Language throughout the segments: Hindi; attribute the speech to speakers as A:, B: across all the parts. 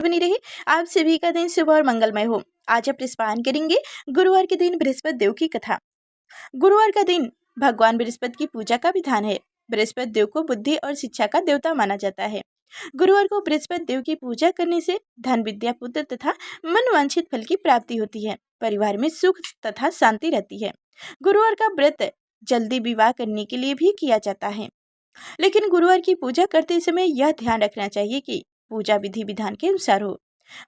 A: बनी रही। आप सभी का दिन शुभ और मंगलमय हो। आज आप स्नान करेंगे गुरुवार के दिन बृहस्पति देव की कथा। गुरुवार का दिन भगवान बृहस्पति की पूजा का विधान है। बृहस्पति देव को बुद्धि और शिक्षा का देवता माना जाता है। गुरुवार को बृहस्पति देव की पूजा करने से धन, विद्या, पुत्र तथा मनवांछित फल की प्राप्ति होती है। परिवार में सुख तथा शांति रहती है। गुरुवार का व्रत जल्दी विवाह करने के लिए भी किया जाता है, लेकिन गुरुवार की पूजा करते समय यह ध्यान रखना चाहिए कि पूजा विधि विधान के अनुसार हो।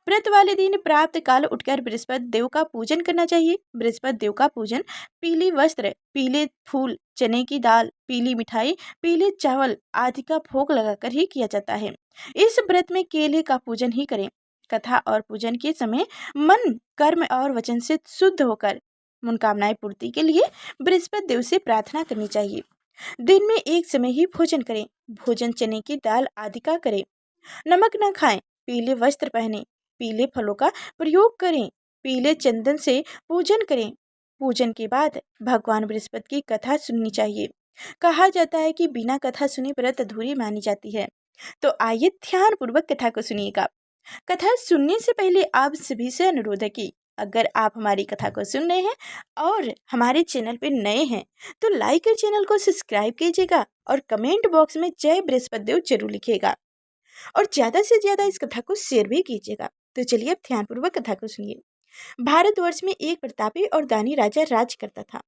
A: व्रत वाले दिन प्राप्त काल उठकर बृहस्पति देव का पूजन करना चाहिए। बृहस्पति देव का पूजन पीली वस्त्र, पीले फूल, चने की दाल, पीली मिठाई, पीले चावल आदि का भोग लगाकर ही किया जाता है। इस व्रत में केले का पूजन ही करें। कथा और पूजन के समय मन, कर्म और वचन से शुद्ध होकर मनोकामनाएं पूर्ति के लिए बृहस्पति देव से प्रार्थना करनी चाहिए। दिन में एक समय ही भोजन करें। भोजन चने की दाल आदि का करें। नमक न खाएं। पीले वस्त्र पहनें। पीले फलों का प्रयोग करें। पीले चंदन से पूजन करें। पूजन के बाद भगवान बृहस्पति की कथा सुननी चाहिए। कहा जाता है कि बिना कथा सुने व्रत अधूरी मानी जाती है। तो आइए ध्यान पूर्वक कथा को सुनिएगा। कथा सुनने से पहले आप सभी से अनुरोध है कि अगर आप हमारी कथा को सुन रहे हैं और हमारे चैनल पे नए हैं तो लाइक और चैनल को सब्सक्राइब कीजिएगा और कमेंट बॉक्स में जय बृहस्पति देव जरूर लिखिएगा और ज़्यादा से ज़्यादा इस कथा को शेयर भी कीजिएगा। तो चलिए अब ध्यानपूर्वक कथा को सुनिए। भारतवर्ष में एक प्रतापी और दानी राजा राज करता था।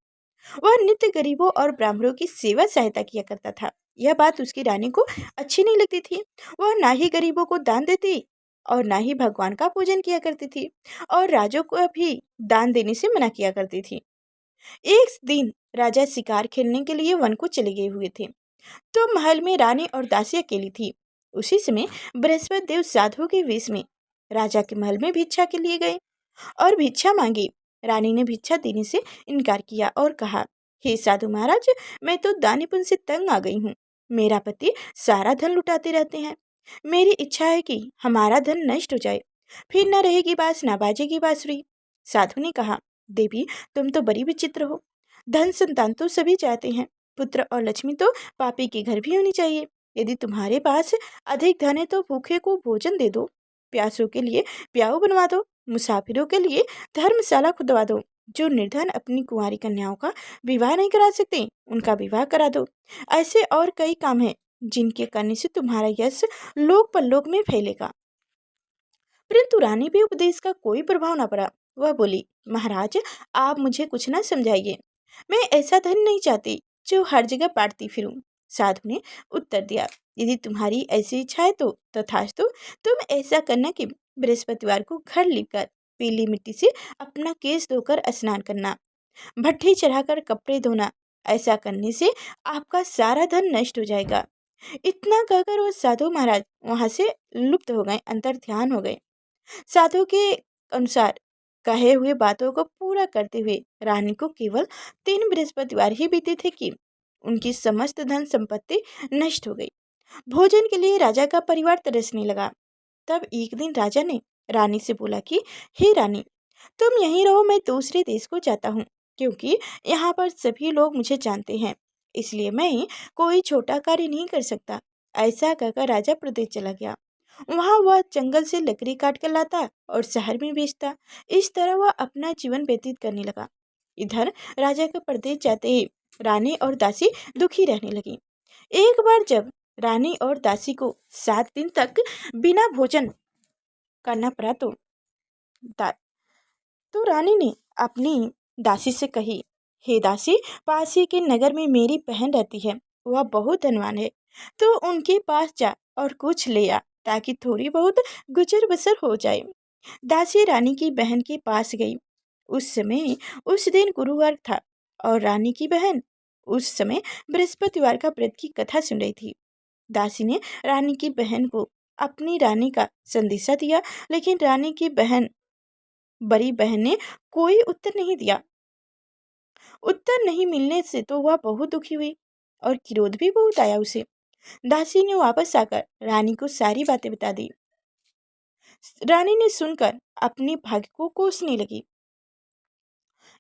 A: वह नित्य गरीबों और ब्राह्मणों की सेवा सहायता किया करता था। यह बात उसकी रानी को अच्छी नहीं लगती थी। वह ना ही गरीबों को दान देती और ना ही भगवान का पूजन किया करती थी और राजों को भी दान देने से मना किया करती थी। एक दिन राजा शिकार खेलने के लिए वन को चले गए हुए थे, तो महल में रानी और दासी अकेली थी। उसी समय बृहस्पति देव साधु के वेश में राजा के महल में भिक्षा के लिए गए और भिक्षा मांगी। रानी ने भिक्षा देने से इनकार किया और कहा, हे साधु महाराज, मैं तो दानी पुण्य से तंग आ गई हूँ। मेरा पति सारा धन लुटाते रहते हैं। मेरी इच्छा है कि हमारा धन नष्ट हो जाए, फिर न रहेगी बांस न बाजेगी बांसुरी। साधु ने कहा, देवी, तुम तो बड़ी विचित्र हो। धन संतान तो सभी चाहते हैं, पुत्र और लक्ष्मी तो पापी के घर भी होनी चाहिए। यदि तुम्हारे पास अधिक धन है तो भूखे को भोजन दे दो, प्यासों के लिए प्याऊ बनवा दो, मुसाफिरों के लिए धर्मशाला खुदवा दो। जो निर्धन अपनी कुंवारी कन्याओं का विवाह नहीं करा सकते उनका विवाह करा दो। ऐसे और कई काम हैं जिनके करने से तुम्हारा यश लोक परलोक में फैलेगा। परंतु रानी पे उपदेश का कोई प्रभाव न पड़ा। वह बोली, महाराज, आप मुझे कुछ न समझाइए। मैं ऐसा धन नहीं चाहती जो हर जगह बांटती फिरूं। साधु ने उत्तर दिया, यदि तुम्हारी ऐसी इच्छा है तो तथास्तु। तुम ऐसा करना कि बृहस्पतिवार को घर लिपकर पीली मिट्टी से अपना केस धोकर स्नान करना, भट्ठी चढ़ाकर कपड़े धोना। ऐसा करने से आपका सारा धन नष्ट हो जाएगा। इतना कहकर वो साधु महाराज वहां से लुप्त हो गए, अंतर ध्यान हो गए। साधु के अनुसार कहे हुए बातों को पूरा करते हुए रानी को केवल 3 बृहस्पतिवार ही बीते थे कि उनकी समस्त धन संपत्ति नष्ट हो गई। भोजन के लिए राजा का परिवार तरसने लगा। तब एक दिन राजा ने रानी से बोला कि, हे रानी, तुम यहीं रहो, मैं दूसरे देश को जाता हूँ, क्योंकि यहाँ पर सभी लोग मुझे जानते हैं, इसलिए मैं कोई छोटा कार्य नहीं कर सकता। ऐसा कहकर राजा प्रदेश चला गया। वहाँ वह जंगल से लकड़ी काट कर लाता और शहर में बेचता। इस तरह वह अपना जीवन व्यतीत करने लगा। इधर राजा के प्रदेश जाते ही रानी और दासी दुखी रहने लगी। एक बार जब रानी और दासी को 7 दिन तक बिना भोजन करना पड़ा तो रानी ने अपनी दासी से कही, हे दासी, पास ही के नगर में मेरी बहन रहती है, वह बहुत धनवान है, तो उनके पास जा और कुछ ले आ, ताकि थोड़ी बहुत गुजर बसर हो जाए। दासी रानी की बहन के पास गई। उस दिन गुरुवार था और रानी की बहन उस समय बृहस्पतिवार का व्रत की कथा सुन रही थी। दासी ने रानी की बहन को अपनी रानी का संदेशा दिया, लेकिन रानी की बड़ी बहन ने कोई उत्तर नहीं दिया। उत्तर नहीं मिलने से तो वह बहुत दुखी हुई और क्रोध भी बहुत आया उसे। दासी ने वापस आकर रानी को सारी बातें बता दी। रानी ने सुनकर अपने भाग्य को कोसने लगी।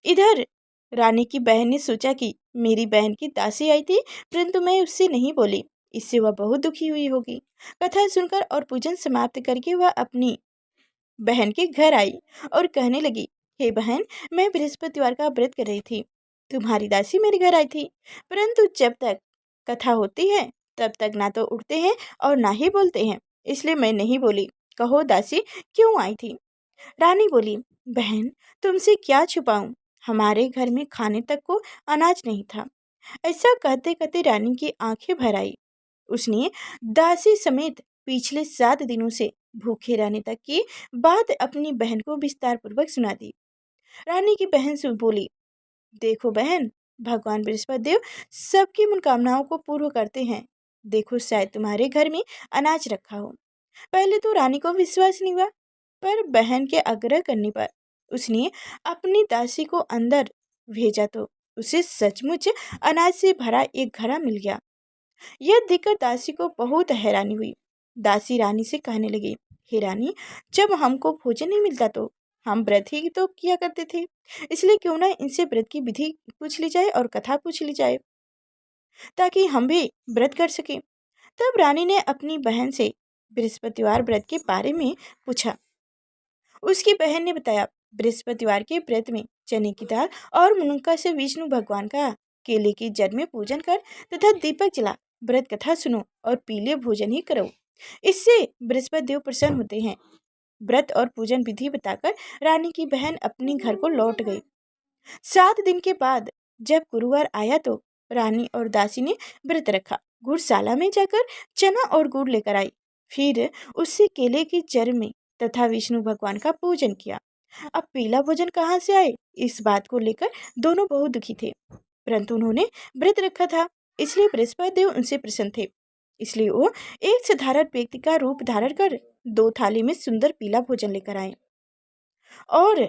A: इधर रानी की बहन ने सोचा कि मेरी बहन की दासी आई थी, परंतु मैं उससे नहीं बोली, इससे वह बहुत दुखी हुई होगी। कथा सुनकर और पूजन समाप्त करके वह अपनी बहन के घर आई और कहने लगी, हे बहन, मैं बृहस्पतिवार का व्रत कर रही थी। तुम्हारी दासी मेरे घर आई थी, परंतु जब तक कथा होती है तब तक ना तो उठते हैं और ना ही बोलते हैं, इसलिए मैं नहीं बोली। कहो दासी, क्यों आई थी? रानी बोली, बहन, तुमसे क्या छुपाऊं, हमारे घर में खाने तक को अनाज नहीं था। ऐसा कहते कहते रानी की आंखें भर आई। उसने दासी समेत पिछले 7 दिनों से भूखे रहने तक की बात अपनी बहन को विस्तार पूर्वक सुना दी। रानी की बहन से बोली, देखो बहन, भगवान बृहस्पति देव सबकी मनोकामनाओं को पूर्ण करते हैं। देखो, शायद तुम्हारे घर में अनाज रखा हो। पहले तो रानी को विश्वास नहीं हुआ, पर बहन के आग्रह करने पर उसने अपनी दासी को अंदर भेजा तो उसे सचमुच अनाज से भरा एक घड़ा मिल गया। यह देखकर दासी को बहुत हैरानी हुई। दासी रानी से कहने लगी, हे रानी, जब हमको भोजन नहीं मिलता तो हम व्रत ही तो किया करते थे, इसलिए क्यों ना इनसे व्रत की विधि पूछ ली जाए और कथा पूछ ली जाए, ताकि हम भी व्रत कर सकें। तब रानी ने अपनी बहन से बृहस्पतिवार व्रत के बारे में पूछा। उसकी बहन ने बताया, बृहस्पतिवार के व्रत में चने की दाल और मुनक्का से विष्णु भगवान का केले की जड़ में पूजन कर तथा दीपक जला व्रत कथा सुनो और पीले भोजन ही करो, इससे बृहस्पति देव प्रसन्न होते हैं। व्रत और पूजन विधि बताकर रानी की बहन अपने घर को लौट गई। 7 दिन के बाद जब गुरुवार आया तो रानी और दासी ने व्रत रखा। गुड़शाला में जाकर चना और गुड़ लेकर आई, फिर उससे केले की जड़ में तथा विष्णु भगवान का पूजन किया। अब पीला भोजन कहाँ से आए, इस बात को लेकर दोनों बहुत दुखी थे, परंतु उन्होंने व्रत रखा था, इसलिए बृहस्पति देव उनसे प्रसन्न थे। इसलिए वो एक साधारण व्यक्ति का रूप धारण कर 2 थाली में सुंदर पीला भोजन लेकर आए और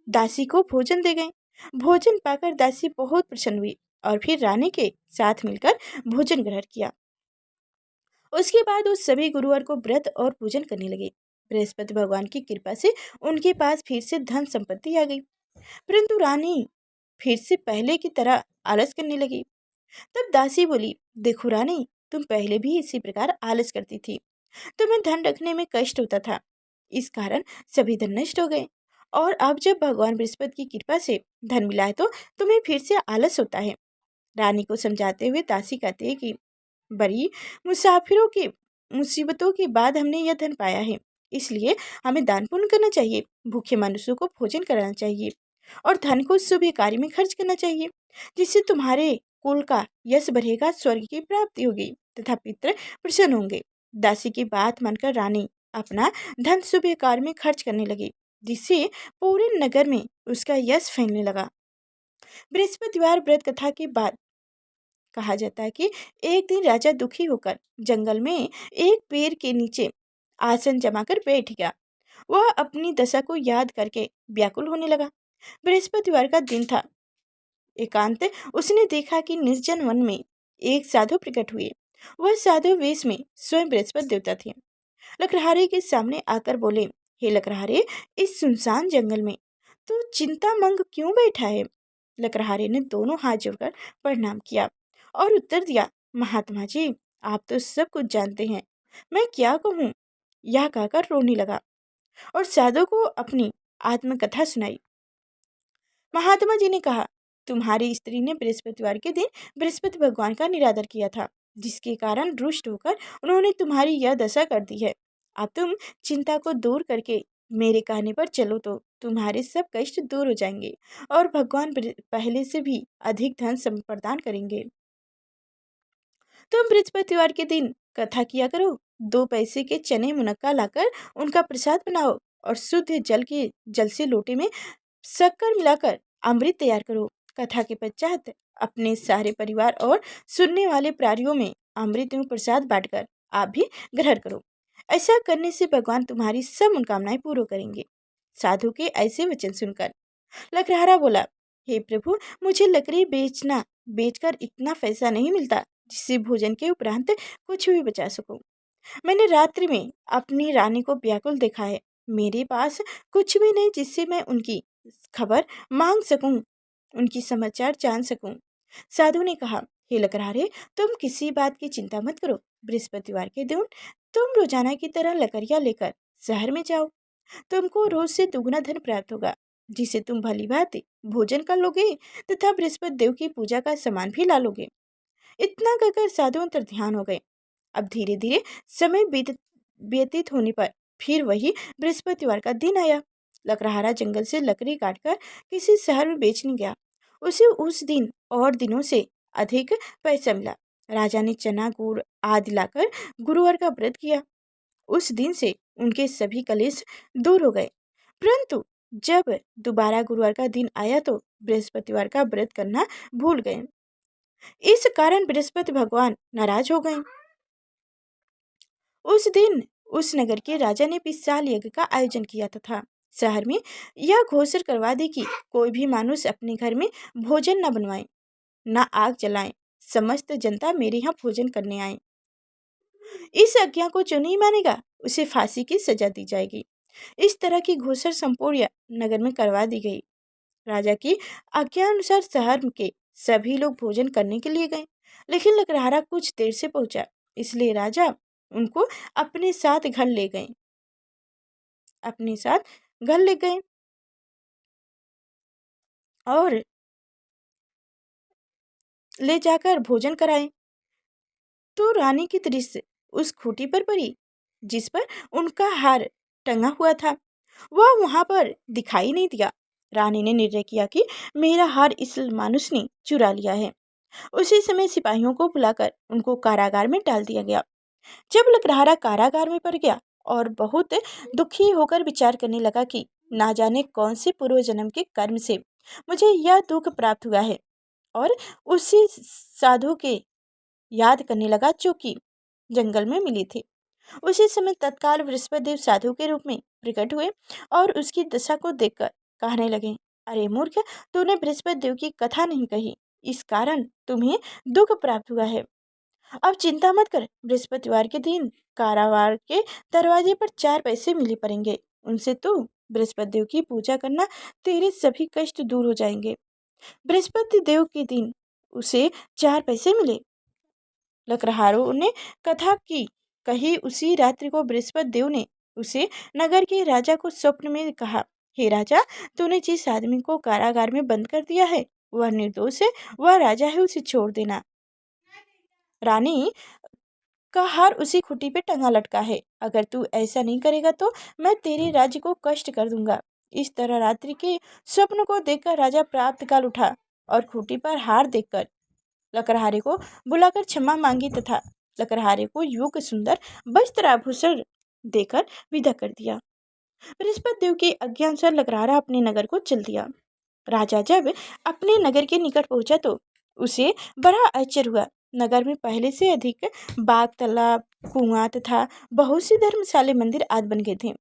A: दासी को भोजन दे गए। भोजन पाकर दासी बहुत प्रसन्न हुई और फिर रानी के साथ मिलकर भोजन ग्रहण किया। उसके बाद वो सभी गुरुवार को व्रत और पूजन करने लगे। बृहस्पति भगवान की कृपा से उनके पास फिर से धन संपत्ति आ गई, परंतु रानी फिर से पहले की तरह आलस करने लगी। तब दासी बोली, देखो रानी, तुम पहले भी इसी प्रकार आलस करती थी, तुम्हें धन रखने में कष्ट होता था, इस कारण सभी धन नष्ट हो गए, और अब जब भगवान बृहस्पति की कृपा से धन मिला है तो तुम्हें फिर से आलस होता है। रानी को समझाते हुए दासी कहते हैं कि बड़ी मुसाफिरों की मुसीबतों के बाद हमने यह धन पाया है, इसलिए हमें दान पुण्य करना चाहिए, भूखे मनुष्यों को भोजन कराना चाहिए और धन को शुभ कार्य में खर्च करना चाहिए, जिससे तुम्हारे कुल का यश बढ़ेगा, स्वर्ग की प्राप्ति होगी तथा पितृ प्रसन्न होंगे। दासी की बात मानकर रानी अपना धन शुभ कार्य में खर्च करने लगी, जिससे पूरे नगर में उसका यश फैलने लगा। बृहस्पतिवार व्रत कथा के बाद कहा जाता है कि एक दिन राजा दुखी होकर जंगल में एक पेड़ के नीचे आसन जमाकर बैठ गया। वह अपनी दशा को याद करके व्याकुल होने लगा। बृहस्पतिवार का दिन था। एकांत उसने देखा कि निर्जन वन में एक साधु प्रकट हुए। वह साधु वेश में स्वयं बृहस्पति देवता थे। लकड़हारे के सामने आकर बोले, हे लकड़हारे, इस सुनसान जंगल में तू चिंता मंग क्यों बैठा है? लकड़हारे ने दोनों हाथ जोड़कर प्रणाम किया और उत्तर दिया, महात्मा जी, आप तो सब कुछ जानते हैं, मैं क्या कहूँ? यह कहकर रोने लगा और साधु को अपनी आत्मकथा सुनाई। महात्मा जी ने कहा, तुम्हारी स्त्री ने बृहस्पतिवार के दिन बृहस्पति भगवान का निरादर किया था, जिसके कारण रुष्ट होकर उन्होंने तुम्हारी यह दशा कर दी है। अब तुम चिंता को दूर करके मेरे कहने पर चलो तो तुम्हारे सब कष्ट दूर हो जाएंगे और भगवान पहले से भी अधिक धन प्रदान करेंगे। तुम बृहस्पतिवार के दिन कथा किया करो, 2 पैसे के चने मुनक्का लाकर उनका प्रसाद बनाओ और शुद्ध जल से लोटे में शक्कर मिलाकर अमृत तैयार करो। कथा के पश्चात अपने सारे परिवार और सुनने वाले प्राणियों में अमृत एवं प्रसाद बांटकर आप भी ग्रहण करो। ऐसा करने से भगवान तुम्हारी सब मनोकामनाएं पूर्ण करेंगे। साधु के ऐसे वचन सुनकर लकड़हारा बोला, हे प्रभु, मुझे लकड़ी बेचकर इतना पैसा नहीं मिलता जिससे भोजन के उपरांत कुछ भी बचा सकूं। मैंने रात्रि में अपनी रानी को व्याकुल देखा है। मेरे पास कुछ भी नहीं जिससे मैं उनकी खबर मांग सकूं, उनकी समाचार जान सकूं। साधु ने कहा, हे लकड़हारे, तुम किसी बात की चिंता मत करो। बृहस्पतिवार के दिन तुम रोजाना की तरह लकड़ियां लेकर शहर में जाओ। तुमको रोज से दुगना धन प्राप्त होगा, जिसे तुम भली भांति भोजन कर लोगे तथा बृहस्पति देव की पूजा का सामान भी ला लोगे। इतना कहकर साधु अंतर ध्यान हो गए। अब धीरे धीरे समय व्यतीत होने पर फिर वही बृहस्पतिवार का दिन आया। लकड़हारा जंगल से लकड़ी काटकर किसी शहर में बेचने गया। उसे उस दिन और दिनों से अधिक पैसा मिला। राजा ने चना गुड़ आदि लाकर गुरुवार का व्रत किया। उस दिन से उनके सभी कलेश दूर हो गए। परंतु जब दोबारा गुरुवार का दिन आया तो बृहस्पतिवार का व्रत करना भूल गए। इस कारण बृहस्पति भगवान नाराज हो गए। उस दिन उस नगर के राजा ने विशाल यज्ञ का आयोजन किया तथा शहर में यह घोषणा करवा दी कि कोई भी मनुष्य अपने घर में भोजन न बनवाए, न आग जलाए। समस्त जनता मेरे यहाँ भोजन करने आए। इस आज्ञा को जो नहीं मानेगा उसे फांसी की सजा दी जाएगी। इस तरह की घोषणा संपूर्ण नगर में करवा दी गई। राजा की आज्ञा अनुसार शहर के सभी लोग भोजन करने के लिए गए, लेकिन लकड़हारा कुछ देर से पहुंचा, इसलिए राजा उनको अपने साथ घर ले गए। और ले जाकर भोजन कराए। तो रानी की दृष्टि उस खूंटी पर पड़ी जिस पर उनका हार टंगा हुआ था। वह वहां पर दिखाई नहीं दिया। रानी ने निर्णय किया कि मेरा हार इस मानुस ने चुरा लिया है। उसी समय सिपाहियों को बुलाकर उनको कारागार में डाल दिया गया। जब लकड़हारा कारागार में पड़ गया और बहुत दुखी होकर विचार करने लगा कि ना जाने कौन से पूर्व जन्म के कर्म से मुझे यह दुख प्राप्त हुआ है, और उसी साधु के याद करने लगा जो कि जंगल में मिली थी। उसी समय तत्काल बृहस्पति देव साधु के रूप में प्रकट हुए और उसकी दशा को देखकर कहने लगे, अरे मूर्ख, तूने बृहस्पति देव की कथा नहीं कही, इस कारण तुम्हें दुख प्राप्त हुआ है। अब चिंता मत कर, बृहस्पतिवार के दिन कारावार के दरवाजे पर 4 पैसे मिले पड़ेंगे। उनसे तू बृहस्पति देव की पूजा करना, तेरे सभी कष्ट दूर हो जाएंगे। बृहस्पति देव के दिन उसे 4 पैसे मिले। लकड़हारों ने कथा की कही उसी रात्रि को बृहस्पति देव ने उसे नगर के राजा को स्वप्न में कहा, हे राजा, तूने जिस आदमी को कारागार में बंद कर दिया है वह निर्दोष है, वह राजा है, उसे छोड़ देना। रानी का हार उसी खूंटी पे टंगा लटका है। अगर तू ऐसा नहीं करेगा तो मैं तेरे राज्य को कष्ट कर दूंगा। इस तरह रात्रि के स्वप्न को देखकर राजा प्राप्त काल उठा और खूंटी पर हार देखकर लकड़हारे को बुलाकर क्षमा मांगी तथा लकड़हारे को योग्य सुंदर वस्त्र आभूषण देकर विदा कर दिया। बृहस्पति देव की आज्ञानुसार लकड़हारा अपने नगर को चल दिया। राजा जब अपने नगर के निकट पहुंचा तो उसे बड़ा आश्चर्य हुआ। नगर में पहले से अधिक बाग, तालाब, कुआं तथा बहुत सी धर्मशाला, मंदिर आदि बन गए थे।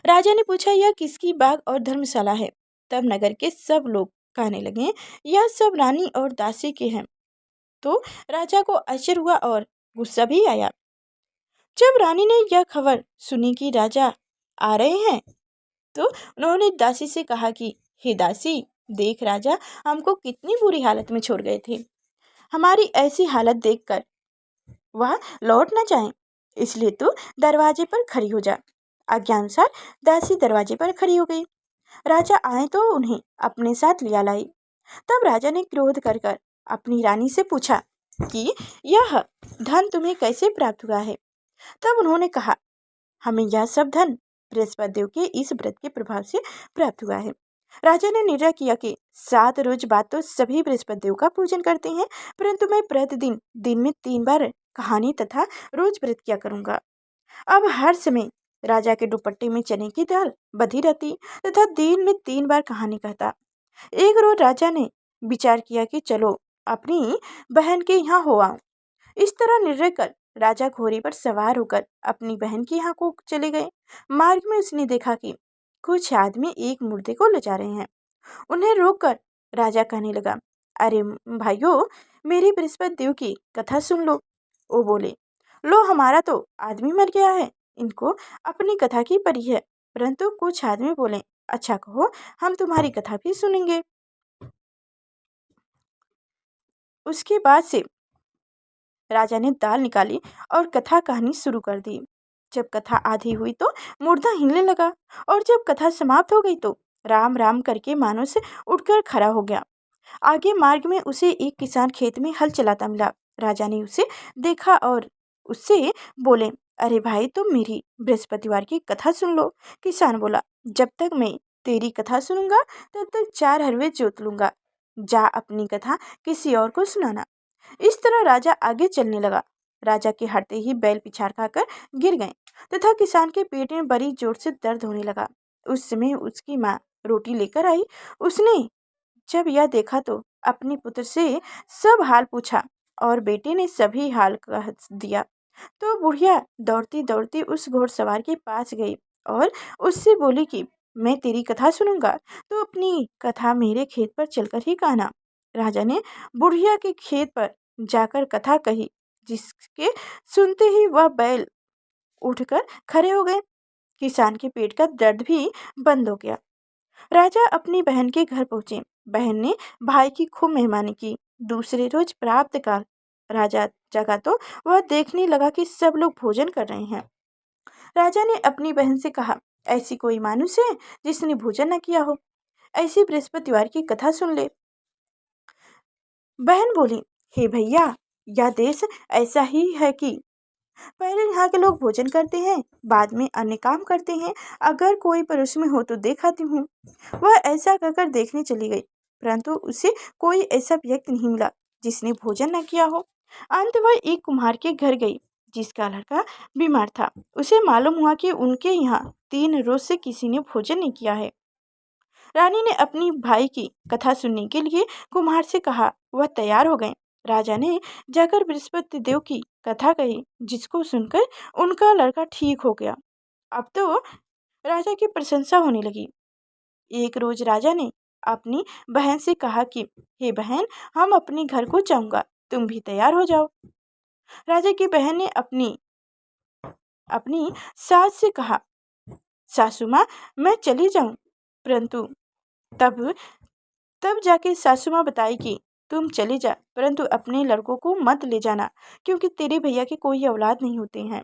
A: राजा ने पूछा, यह किसकी बाग और धर्मशाला है? तब नगर के सब लोग कहने लगे, यह सब रानी और दासी के हैं। तो राजा को आश्चर्य हुआ और गुस्सा भी आया। जब रानी ने यह खबर सुनी कि राजा आ रहे हैं तो उन्होंने दासी से कहा कि हे दासी, देख राजा हमको कितनी बुरी हालत में छोड़ गए थे। हमारी ऐसी हालत देखकर वह लौट न जाए, इसलिए तू दरवाजे पर खड़ी हो जा। आज्ञानुसार दासी दरवाजे पर खड़ी हो गई। राजा आए तो उन्हें अपने साथ लिया लाई। तब राजा ने क्रोध कर अपनी रानी से पूछा कि यह धन तुम्हें कैसे प्राप्त हुआ है? तब उन्होंने कहा, हमें यह सब धन बृहस्पति देव के इस व्रत के प्रभाव से प्राप्त हुआ है। राजा ने निर्णय किया कि 7 रोज बाद तो सभी बृहस्पति देव का पूजन करते हैं, परंतु मैं प्रतिदिन दिन में 3 बार कहानी तथा रोज व्रत किया करूंगा। अब हर समय राजा के दुपट्टे में चने की दाल बधी रहती तथा दिन में 3 बार कहानी कहता। एक रोज राजा ने विचार किया कि चलो अपनी बहन के यहाँ हो आओ। इस तरह निर्णय कर राजा घोड़े पर सवार होकर अपनी बहन के यहाँ को चले गए। मार्ग में उसने देखा कि कुछ आदमी एक मुर्दे को ले जा रहे हैं। उन्हें रोककर राजा कहने लगा, अरे भाइयों, मेरी बृहस्पति देव की कथा सुन लो। वो बोले, लो हमारा तो आदमी मर गया है, इनको अपनी कथा की पड़ी है। परंतु कुछ आदमी बोले, अच्छा कहो, हम तुम्हारी कथा भी सुनेंगे। उसके बाद से राजा ने दाल निकाली और कथा कहानी शुरू कर दी। जब कथा आधी हुई तो मुर्दा हिलने लगा और जब कथा समाप्त हो गई तो राम राम करके मानुस उठकर खड़ा हो गया। आगे मार्ग में उसे एक किसान खेत में हल चलाता मिला। राजा ने उसे देखा और उससे बोले, अरे भाई तुम मेरी बृहस्पतिवार की कथा सुन लो। किसान बोला, जब तक मैं तेरी कथा सुनूंगा तब तक 4 हरवे जोत लूंगा। जा अपनी कथा किसी और को सुनाना। इस तरह राजा आगे चलने लगा। राजा के हटते ही बैल पिछाड़ खाकर गिर गए तथा किसान के पेट में बड़ी जोर से दर्द होने लगा। उस समय उसकी माँ रोटी लेकर आई। उसने जब यह देखा तो अपने पुत्र से सब हाल पूछा और बेटे ने सभी हाल कह दिया। तो बुढ़िया दौड़ती दौड़ती उस घोड़सवार के पास गई और उससे बोली कि मैं तेरी कथा सुनूंगा तो अपनी कथा मेरे खेत पर चलकर ही कहना। राजा ने बुढ़िया के खेत पर जाकर कथा कही, जिसके सुनते ही वह बैल उठकर खड़े हो गए। किसान के पेट का दर्द भी बंद हो गया। राजा अपनी बहन के घर पहुंचे। बहन ने भाई की खूब मेहमानी की। दूसरे रोज प्रातः काल राजा जगा तो वह देखने लगा कि सब लोग भोजन कर रहे हैं। राजा ने अपनी बहन से कहा, ऐसी कोई मानुष है जिसने भोजन न किया हो? ऐसी बृहस्पतिवार की कथा सुन ले। बहन बोली, हे भैया, यह देश ऐसा ही है कि पहले यहाँ के लोग भोजन करते हैं, बाद में अन्य काम करते हैं। अगर कोई पड़ोस में हो तो देखाती हूँ। वह ऐसा कहकर देखने चली गई, परंतु उसे कोई ऐसा व्यक्ति नहीं मिला जिसने भोजन न किया हो। अंत वह एक कुम्हार के घर गई जिसका लड़का बीमार था। उसे मालूम हुआ कि उनके यहाँ 3 रोज से किसी ने भोजन नहीं किया है। रानी ने अपनी भाई की कथा सुनने के लिए कुम्हार से कहा। वह तैयार हो गए। राजा ने जाकर बृहस्पति देव की कथा कही, जिसको सुनकर उनका लड़का ठीक हो गया। अब तो राजा की प्रशंसा होने लगी। एक रोज राजा ने अपनी बहन से कहा कि हे बहन, हम अपने घर को जाऊंगा, तुम भी तैयार हो जाओ। राजा की बहन ने अपनी सास से कहा, सासू माँ, मैं चली जाऊं। परंतु तब जाके सासू माँ बताई कि तुम चले जा, परंतु अपने लड़कों को मत ले जाना, क्योंकि तेरे भैया के कोई औलाद नहीं होते हैं।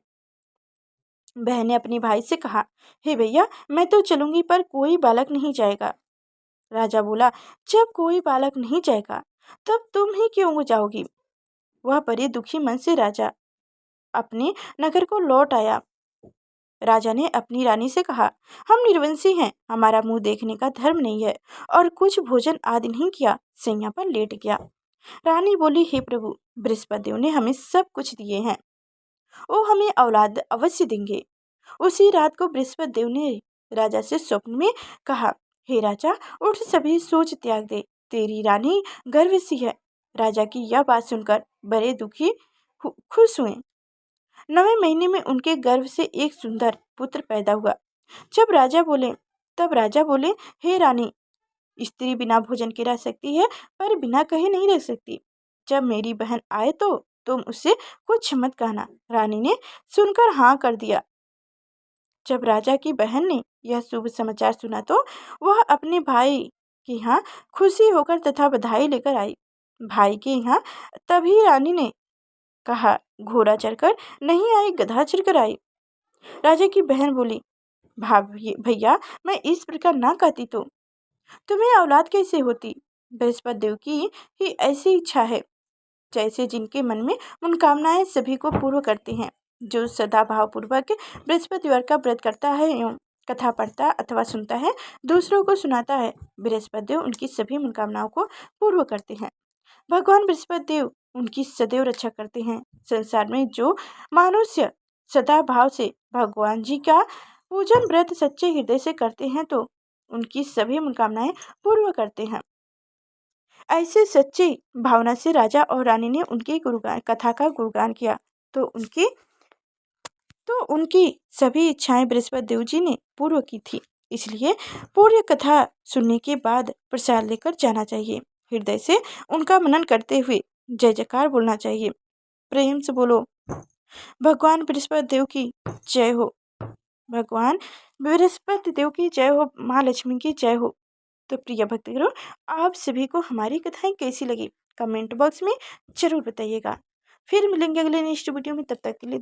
A: बहन ने अपने भाई से कहा, हे भैया, मैं तो चलूंगी पर कोई बालक नहीं जाएगा। राजा बोला, जब कोई बालक नहीं जाएगा तब तुम ही क्यों जाओगी? वह बड़े दुखी मन से राजा अपने नगर को लौट आया। राजा ने अपनी रानी से कहा, हम निर्वंशी हैं, हमारा मुंह देखने का धर्म नहीं है, और कुछ भोजन आदि नहीं किया, सैया पर लेट गया। रानी बोली, हे प्रभु, बृहस्पति देव ने हमें सब कुछ दिए हैं, वो हमें औलाद अवश्य देंगे। उसी रात को बृहस्पति देव ने राजा से स्वप्न में कहा, हे राजा, उठ सभी सोच त्याग दे, तेरी रानी गर्भवती है। राजा की यह बात सुनकर बड़े दुखी खुश हुए। 9वें महीने में उनके गर्भ से एक सुंदर पुत्र पैदा हुआ। तब राजा बोले, हे रानी, स्त्री बिना भोजन के रह सकती है, पर बिना कहे नहीं रह सकती। जब मेरी बहन आए तो तुम उससे कुछ मत कहना। रानी ने सुनकर हाँ कर दिया। जब राजा की बहन ने यह शुभ समाचार सुना तो वह अपने भाई के यहाँ खुशी होकर तथा बधाई लेकर आई। भाई के यहाँ तभी रानी ने कहा, घोड़ा चढ़कर नहीं आई, गधा चढ़कर आई। राजा की बहन बोली, भैया, मैं इस प्रकार ना कहती तो तुम्हें औलाद कैसे होती? बृहस्पति देव की ही ऐसी इच्छा है, जैसे जिनके मन में मनोकामनाएं सभी को पूर्ण करते हैं। जो सदा भावपूर्वक बृहस्पतिवार का व्रत करता है एवं कथा पढ़ता अथवा सुनता है, दूसरों को सुनाता है, बृहस्पति देव उनकी सभी मनोकामनाओं को पूर्ण करते हैं। भगवान बृहस्पति देव उनकी सदैव रक्षा करते हैं। संसार में जो मनुष्य सदा भाव से भगवान जी का पूजन व्रत सच्चे हृदय से करते हैं तो उनकी सभी मनोकामनाएं पूर्ण करते हैं। ऐसे सच्ची भावना से राजा और रानी ने उनकी कथा का गुणगान किया तो उनकी सभी इच्छाएं बृहस्पति देव जी ने पूर्ण की थी। इसलिए पूरी कथा सुनने के बाद प्रसाद लेकर जाना चाहिए। हृदय से उनका मनन करते हुए जय जयकार बोलना चाहिए। प्रेम से बोलो, भगवान बृहस्पति देव की जय हो, भगवान बृहस्पति देव की जय हो, माँ लक्ष्मी की जय हो। तो प्रिय भक्तगणों, आप सभी को हमारी कथाएं कैसी लगी कमेंट बॉक्स में जरूर बताइएगा। फिर मिलेंगे अगले नेक्स्ट वीडियो में, तब तक के लिए